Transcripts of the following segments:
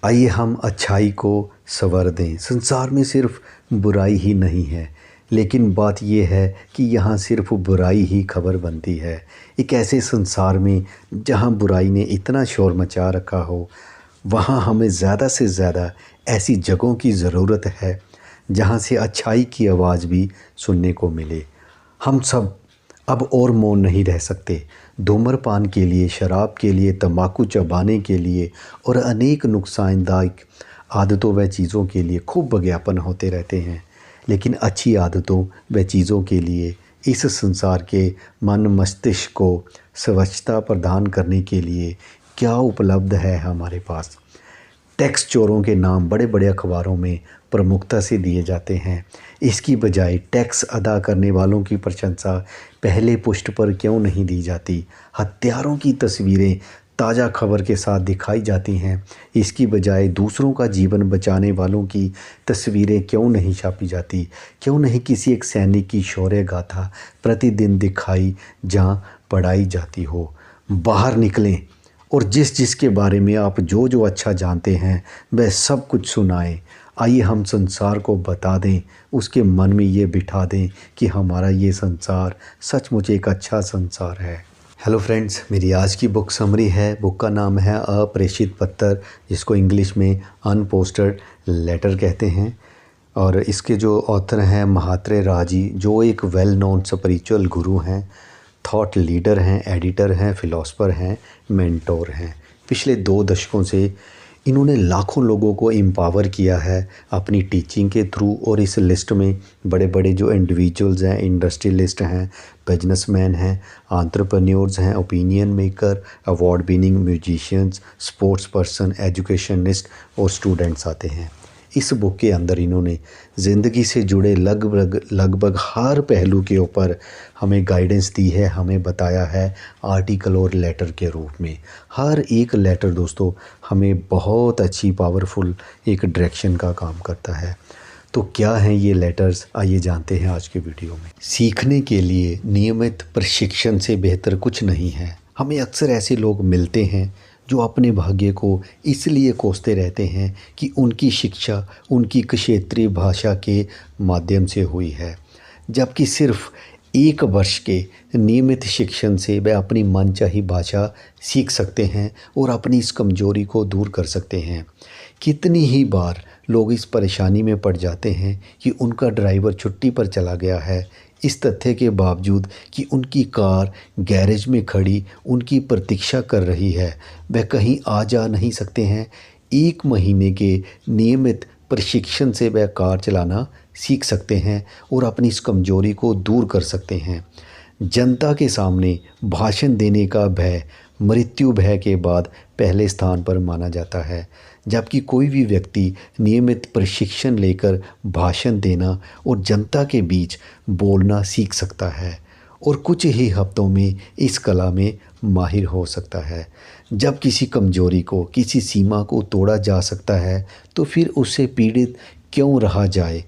आइए हम अच्छाई को संवार दें। संसार में सिर्फ बुराई ही नहीं है, लेकिन बात यह है कि यहाँ सिर्फ बुराई ही खबर बनती है। एक ऐसे संसार में जहाँ बुराई ने इतना शोर मचा रखा हो, वहाँ हमें ज़्यादा से ज़्यादा ऐसी जगहों की ज़रूरत है जहाँ से अच्छाई की आवाज़ भी सुनने को मिले। हम सब अब और मौन नहीं रह सकते। धूम्रपान के लिए, शराब के लिए, तंबाकू चबाने के लिए और अनेक नुकसानदायक आदतों व चीज़ों के लिए खूब विज्ञापन होते रहते हैं, लेकिन अच्छी आदतों व चीज़ों के लिए इस संसार के मन मस्तिष्क को स्वच्छता प्रदान करने के लिए क्या उपलब्ध है हमारे पास। टैक्स चोरों के नाम बड़े बड़े अखबारों में प्रमुखता से दिए जाते हैं। इसकी बजाय टैक्स अदा करने वालों की प्रशंसा पहले पृष्ठ पर क्यों नहीं दी जाती। हत्यारों की तस्वीरें ताज़ा खबर के साथ दिखाई जाती हैं। इसकी बजाय दूसरों का जीवन बचाने वालों की तस्वीरें क्यों नहीं छापी जाती। क्यों नहीं किसी एक सैनिक की शौर्य गाथा प्रतिदिन दिखाई जहाँ पढ़ाई जाती हो। बाहर निकलें और जिस जिसके बारे में आप जो जो अच्छा जानते हैं वह सब कुछ सुनाएं। आइए हम संसार को बता दें, उसके मन में ये बिठा दें कि हमारा ये संसार सचमुच एक अच्छा संसार है। हेलो फ्रेंड्स, मेरी आज की बुक समरी है। बुक का नाम है अप्रेषित पत्र, जिसको इंग्लिश में अनपोस्टेड लेटर कहते हैं। और इसके जो ऑथर हैं महात्रे राजी, जो एक वेल नोन स्पिरिचुअल गुरु हैं, थॉट लीडर हैं, एडिटर हैं, फ़िलासफ़र हैं, मेंटोर हैं। पिछले 2 दशकों से इन्होंने लाखों लोगों को एम्पावर किया है अपनी टीचिंग के थ्रू। और इस लिस्ट में बड़े बड़े जो इंडिविजुअल्स हैं, इंडस्ट्रियलिस्ट हैं, बिजनेसमैन हैं, एंटरप्रेन्योर्स हैं, opinion maker, award winning musicians, sports person, educationist और स्टूडेंट्स आते हैं। इस बुक के अंदर इन्होंने ज़िंदगी से जुड़े लगभग हर पहलू के ऊपर हमें गाइडेंस दी है, हमें बताया है आर्टिकल और लेटर के रूप में। हर एक लेटर दोस्तों हमें बहुत अच्छी पावरफुल एक डायरेक्शन का काम करता है। तो क्या हैं ये लेटर्स, आइए जानते हैं आज के वीडियो में। सीखने के लिए नियमित प्रशिक्षण से बेहतर कुछ नहीं है। हमें अक्सर ऐसे लोग मिलते हैं जो अपने भाग्य को इसलिए कोसते रहते हैं कि उनकी शिक्षा उनकी क्षेत्रीय भाषा के माध्यम से हुई है, जबकि सिर्फ 1 वर्ष के नियमित शिक्षण से वह अपनी मनचाही भाषा सीख सकते हैं और अपनी इस कमजोरी को दूर कर सकते हैं। कितनी ही बार लोग इस परेशानी में पड़ जाते हैं कि उनका ड्राइवर छुट्टी पर चला गया है, इस तथ्य के बावजूद कि उनकी कार गैरेज में खड़ी उनकी प्रतीक्षा कर रही है, वह कहीं आ जा नहीं सकते हैं। 1 महीने के नियमित प्रशिक्षण से वह कार चलाना सीख सकते हैं और अपनी इस कमजोरी को दूर कर सकते हैं। जनता के सामने भाषण देने का भय मृत्यु भय के बाद पहले स्थान पर माना जाता है, जबकि कोई भी व्यक्ति नियमित प्रशिक्षण लेकर भाषण देना और जनता के बीच बोलना सीख सकता है और कुछ ही हफ्तों में इस कला में माहिर हो सकता है। जब किसी कमजोरी को, किसी सीमा को तोड़ा जा सकता है, तो फिर उससे पीड़ित क्यों रहा जाए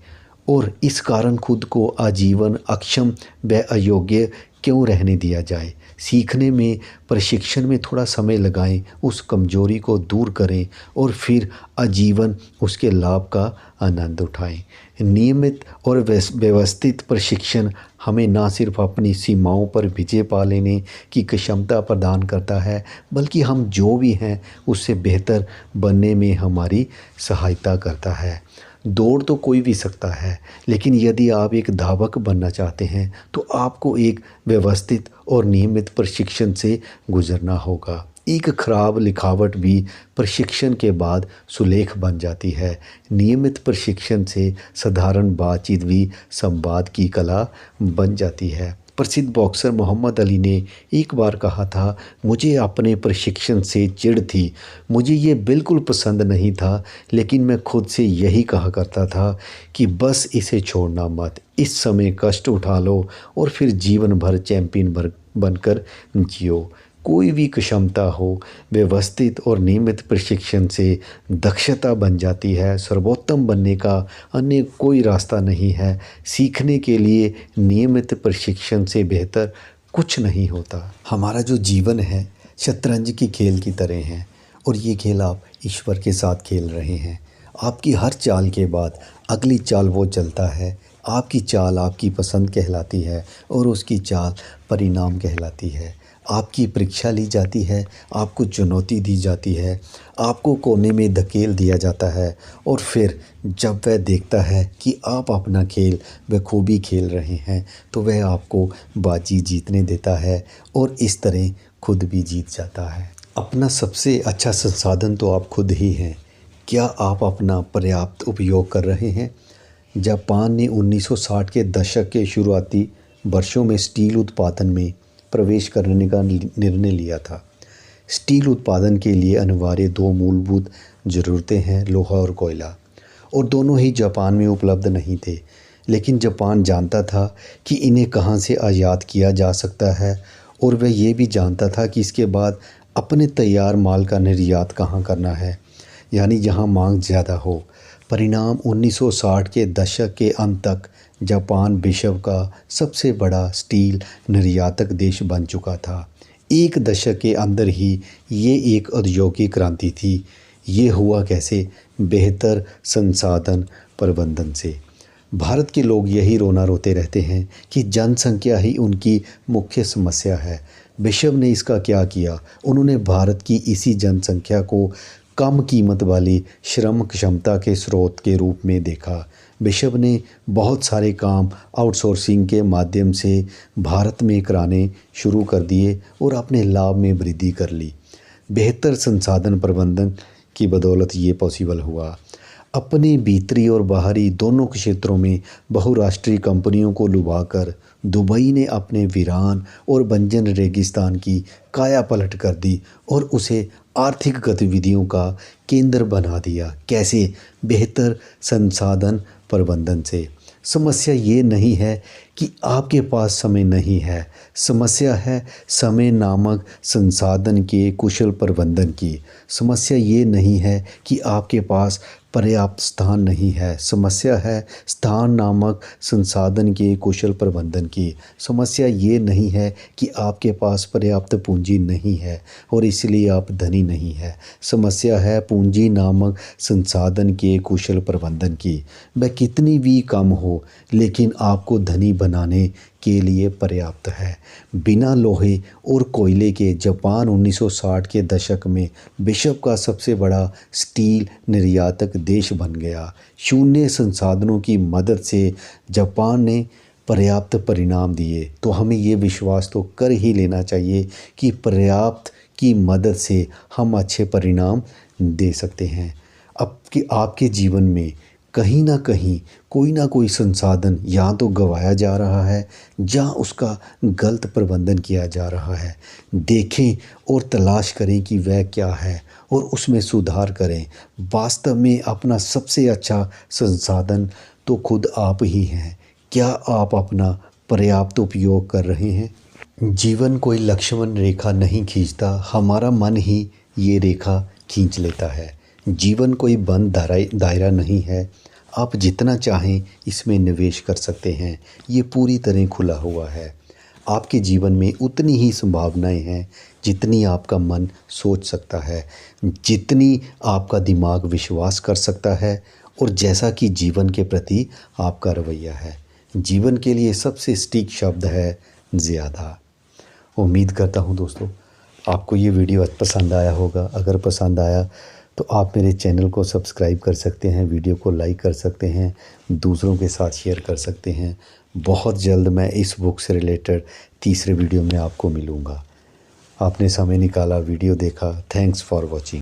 और इस कारण खुद को आजीवन अक्षम व अयोग्य क्यों रहने दिया जाए। सीखने में, प्रशिक्षण में थोड़ा समय लगाएं, उस कमजोरी को दूर करें और फिर आजीवन उसके लाभ का आनंद उठाएं। नियमित और व्यवस्थित प्रशिक्षण हमें ना सिर्फ अपनी सीमाओं पर विजय पा लेने की क्षमता प्रदान करता है, बल्कि हम जो भी हैं उससे बेहतर बनने में हमारी सहायता करता है। दौड़ तो कोई भी सकता है, लेकिन यदि आप एक धावक बनना चाहते हैं तो आपको एक व्यवस्थित और नियमित प्रशिक्षण से गुजरना होगा। एक खराब लिखावट भी प्रशिक्षण के बाद सुलेख बन जाती है। नियमित प्रशिक्षण से साधारण बातचीत भी संवाद की कला बन जाती है। प्रसिद्ध बॉक्सर मोहम्मद अली ने एक बार कहा था, मुझे अपने प्रशिक्षण से चिढ़ थी। मुझे ये बिल्कुल पसंद नहीं था, लेकिन मैं खुद से यही कहा करता था कि बस इसे छोड़ना मत। इस समय कष्ट उठा लो और फिर जीवन भर चैंपियन बनकर जियो। कोई भी क्षमता हो, व्यवस्थित और नियमित प्रशिक्षण से दक्षता बन जाती है। सर्वोत्तम बनने का अन्य कोई रास्ता नहीं है। सीखने के लिए नियमित प्रशिक्षण से बेहतर कुछ नहीं होता। हमारा जो जीवन है शतरंज की खेल की तरह है और ये खेल आप ईश्वर के साथ खेल रहे हैं। आपकी हर चाल के बाद अगली चाल वो चलता है। आपकी चाल आपकी पसंद कहलाती है और उसकी चाल परिणाम कहलाती है। आपकी परीक्षा ली जाती है, आपको चुनौती दी जाती है, आपको कोने में धकेल दिया जाता है और फिर जब वह देखता है कि आप अपना खेल बखूबी खेल रहे हैं तो वह आपको बाजी जीतने देता है और इस तरह खुद भी जीत जाता है। अपना सबसे अच्छा संसाधन तो आप खुद ही हैं। क्या आप अपना पर्याप्त उपयोग कर रहे हैं? जापान ने 1960 के दशक के शुरुआती वर्षों में स्टील उत्पादन में प्रवेश करने का निर्णय लिया था। स्टील उत्पादन के लिए अनिवार्य दो मूलभूत ज़रूरतें हैं, लोहा और कोयला, और दोनों ही जापान में उपलब्ध नहीं थे। लेकिन जापान जानता था कि इन्हें कहाँ से आयात किया जा सकता है और वह ये भी जानता था कि इसके बाद अपने तैयार माल का निर्यात कहाँ करना है, यानी जहाँ मांग ज़्यादा हो। परिणाम 1960 के दशक के अंत तक जापान विश्व का सबसे बड़ा स्टील निर्यातक देश बन चुका था। एक दशक के अंदर ही ये एक औद्योगिक क्रांति थी। ये हुआ कैसे? बेहतर संसाधन प्रबंधन से। भारत के लोग यही रोना रोते रहते हैं कि जनसंख्या ही उनकी मुख्य समस्या है। विश्व ने इसका क्या किया? उन्होंने भारत की इसी जनसंख्या को कम कीमत वाली श्रम क्षमता के स्रोत के रूप में देखा। विश्व ने बहुत सारे काम आउटसोर्सिंग के माध्यम से भारत में कराने शुरू कर दिए और अपने लाभ में वृद्धि कर ली। बेहतर संसाधन प्रबंधन की बदौलत ये पॉसिबल हुआ। अपने भीतरी और बाहरी दोनों क्षेत्रों में बहुराष्ट्रीय कंपनियों को लुभाकर दुबई ने अपने वीरान और बंजर रेगिस्तान की काया पलट कर दी और उसे आर्थिक गतिविधियों का केंद्र बना दिया। कैसे? बेहतर संसाधन प्रबंधन से। समस्या ये नहीं है कि आपके पास समय नहीं है, समस्या है समय नामक संसाधन के कुशल प्रबंधन की। समस्या ये नहीं है कि आपके पास पर्याप्त स्थान नहीं है, समस्या है स्थान नामक संसाधन के कुशल प्रबंधन की। समस्या ये नहीं है कि आपके पास पर्याप्त पूंजी नहीं है और इसलिए आप धनी नहीं है, समस्या है पूंजी नामक संसाधन के कुशल प्रबंधन की। वह कितनी भी कम हो लेकिन आपको धनी बनाने के लिए पर्याप्त है। बिना लोहे और कोयले के जापान 1960 के दशक में विश्व का सबसे बड़ा स्टील निर्यातक देश बन गया। शून्य संसाधनों की मदद से जापान ने पर्याप्त परिणाम दिए। तो हमें ये विश्वास तो कर ही लेना चाहिए कि पर्याप्त की मदद से हम अच्छे परिणाम दे सकते हैं। आपके जीवन में कहीं ना कोई संसाधन या तो गंवाया जा रहा है या उसका गलत प्रबंधन किया जा रहा है। देखें और तलाश करें कि वह क्या है और उसमें सुधार करें। वास्तव में अपना सबसे अच्छा संसाधन तो खुद आप ही हैं। क्या आप अपना पर्याप्त उपयोग कर रहे हैं? जीवन कोई लक्ष्मण रेखा नहीं खींचता, हमारा मन ही ये रेखा खींच लेता है। जीवन कोई बंद दायरा नहीं है, आप जितना चाहें इसमें निवेश कर सकते हैं। ये पूरी तरह खुला हुआ है। आपके जीवन में उतनी ही संभावनाएं हैं जितनी आपका मन सोच सकता है, जितनी आपका दिमाग विश्वास कर सकता है और जैसा कि जीवन के प्रति आपका रवैया है। जीवन के लिए सबसे सटीक शब्द है ज़्यादा। उम्मीद करता हूँ दोस्तों आपको ये वीडियो पसंद आया होगा। अगर पसंद आया तो आप मेरे चैनल को सब्सक्राइब कर सकते हैं, वीडियो को लाइक कर सकते हैं, दूसरों के साथ शेयर कर सकते हैं। बहुत जल्द मैं इस बुक से रिलेटेड तीसरे वीडियो में आपको मिलूँगा। आपने समय निकाला, वीडियो देखा, थैंक्स फॉर वॉचिंग।